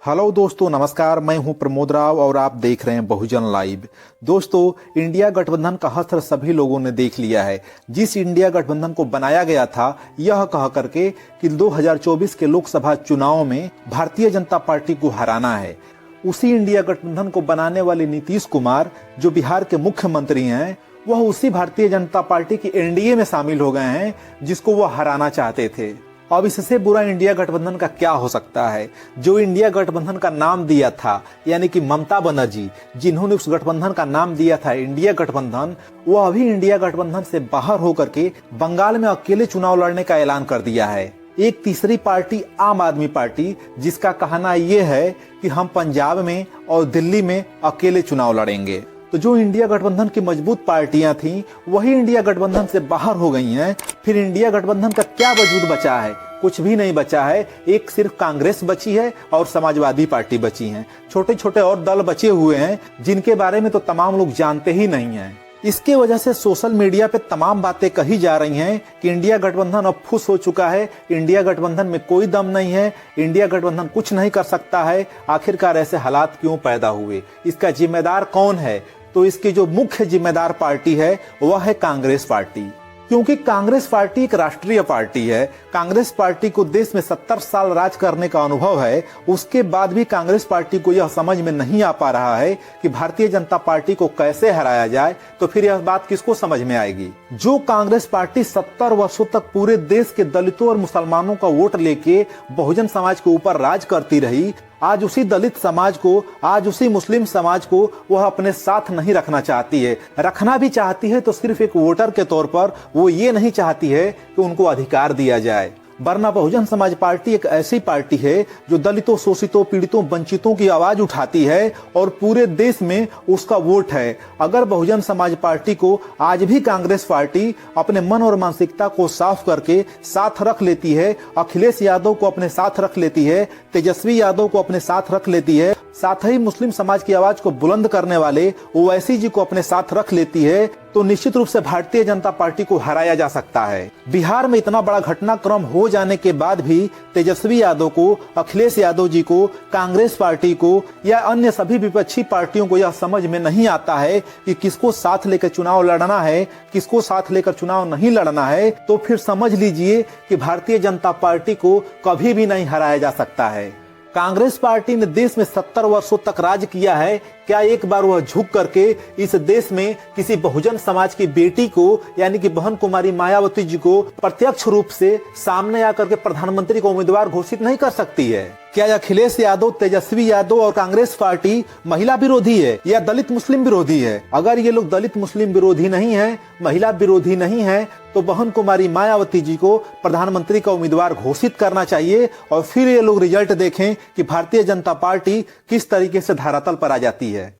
Hello दोस्तों, नमस्कार। मैं हूं प्रमोद राव और आप देख रहे हैं बहुजन लाइव। दोस्तों, इंडिया गठबंधन का हश्र सभी लोगों ने देख लिया है। जिस इंडिया गठबंधन को बनाया गया था यह कह करके कि 2024 के लोकसभा चुनाव में भारतीय जनता पार्टी को हराना है, उसी इंडिया गठबंधन को बनाने वाले नीतीश कुमार जो बिहार के मुख्यमंत्री हैं, वह उसी भारतीय जनता पार्टी की एनडीए में शामिल हो गए हैं जिसको वह हराना चाहते थे। अब इससे बुरा इंडिया गठबंधन का क्या हो सकता है। जो इंडिया गठबंधन का नाम दिया था, यानी कि ममता बनर्जी जिन्होंने उस गठबंधन का नाम दिया था इंडिया गठबंधन, वो अभी इंडिया गठबंधन से बाहर होकर के बंगाल में अकेले चुनाव लड़ने का ऐलान कर दिया है। एक तीसरी पार्टी आम आदमी पार्टी, जिसका कहना यह है कि हम पंजाब में और दिल्ली में अकेले चुनाव लड़ेंगे। तो जो इंडिया गठबंधन की मजबूत पार्टियां थीं वही इंडिया गठबंधन से बाहर हो गई हैं। फिर इंडिया गठबंधन का क्या वजूद बचा है? कुछ भी नहीं बचा है। एक सिर्फ कांग्रेस बची है और समाजवादी पार्टी बची है। छोटे छोटे और दल बचे हुए हैं जिनके बारे में तो तमाम लोग जानते ही नहीं हैं। इसके वजह से सोशल मीडिया पे तमाम बातें कही जा रही हैं कि इंडिया गठबंधन अब फुस हो चुका है, इंडिया गठबंधन में कोई दम नहीं है, इंडिया गठबंधन कुछ नहीं कर सकता है। आखिरकार ऐसे हालात क्यों पैदा हुए? इसका जिम्मेदार कौन है? तो इसकी जो मुख्य जिम्मेदार पार्टी है वह है कांग्रेस पार्टी, क्योंकि कांग्रेस पार्टी एक राष्ट्रीय पार्टी है। कांग्रेस पार्टी को देश में 70 साल राज करने का अनुभव है। उसके बाद भी कांग्रेस पार्टी को यह समझ में नहीं आ पा रहा है कि भारतीय जनता पार्टी को कैसे हराया जाए। तो फिर यह बात किसको समझ में आएगी? जो कांग्रेस पार्टी 70 वर्षों तक पूरे देश के दलितों और मुसलमानों का वोट लेके बहुजन समाज के ऊपर राज करती रही, आज उसी दलित समाज को, आज उसी मुस्लिम समाज को वह अपने साथ नहीं रखना चाहती है। रखना भी चाहती है तो सिर्फ एक वोटर के तौर पर। वो ये नहीं चाहती है कि उनको अधिकार दिया जाए। वरना बहुजन समाज पार्टी एक ऐसी पार्टी है जो दलितों, शोषितों, पीड़ितों, वंचितों की आवाज उठाती है और पूरे देश में उसका वोट है। अगर बहुजन समाज पार्टी को आज भी कांग्रेस पार्टी अपने मन और मानसिकता को साफ करके साथ रख लेती है, अखिलेश यादव को अपने साथ रख लेती है, तेजस्वी यादव को अपने साथ रख लेती है, साथ ही मुस्लिम समाज की आवाज को बुलंद करने वाले ओवैसी जी को अपने साथ रख लेती है, तो निश्चित रूप से भारतीय जनता पार्टी को हराया जा सकता है। बिहार में इतना बड़ा घटनाक्रम हो जाने के बाद भी तेजस्वी यादव को, अखिलेश यादव जी को, कांग्रेस पार्टी को या अन्य सभी विपक्षी पार्टियों को यह समझ में नहीं आता है कि किसको साथ लेकर चुनाव लड़ना है, किसको साथ लेकर चुनाव नहीं लड़ना है। तो फिर समझ लीजिए कि भारतीय जनता पार्टी को कभी भी नहीं हराया जा सकता है। कांग्रेस पार्टी ने देश में 70 वर्षों तक राज किया है। क्या एक बार वह झुक करके इस देश में किसी बहुजन समाज की बेटी को, यानी कि बहन कुमारी मायावती जी को प्रत्यक्ष रूप से सामने आकर के प्रधानमंत्री को उम्मीदवार घोषित नहीं कर सकती है? क्या अखिलेश यादव, तेजस्वी यादव और कांग्रेस पार्टी महिला विरोधी है या दलित मुस्लिम विरोधी है? अगर ये लोग दलित मुस्लिम विरोधी नहीं है, महिला विरोधी नहीं है, तो बहन कुमारी मायावती जी को प्रधानमंत्री का उम्मीदवार घोषित करना चाहिए और फिर ये लोग रिजल्ट देखें कि भारतीय जनता पार्टी किस तरीके से धरातल पर आ जाती है।